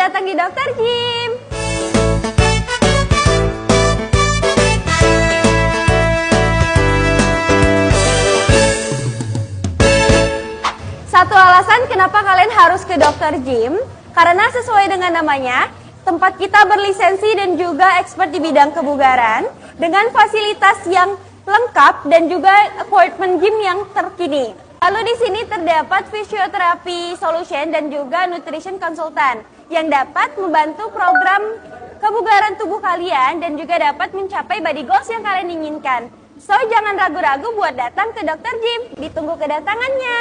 datang di Dokter Gym. Satu alasan kenapa kalian harus ke Dokter Gym, karena sesuai dengan namanya, tempat kita berlisensi dan juga expert di bidang kebugaran dengan fasilitas yang lengkap dan juga equipment gym yang terkini. Lalu di sini terdapat fisioterapi solution dan juga nutrition consultant yang dapat membantu program kebugaran tubuh kalian dan juga dapat mencapai body goals yang kalian inginkan. So, jangan ragu-ragu buat datang ke Dokter Gym. Ditunggu kedatangannya.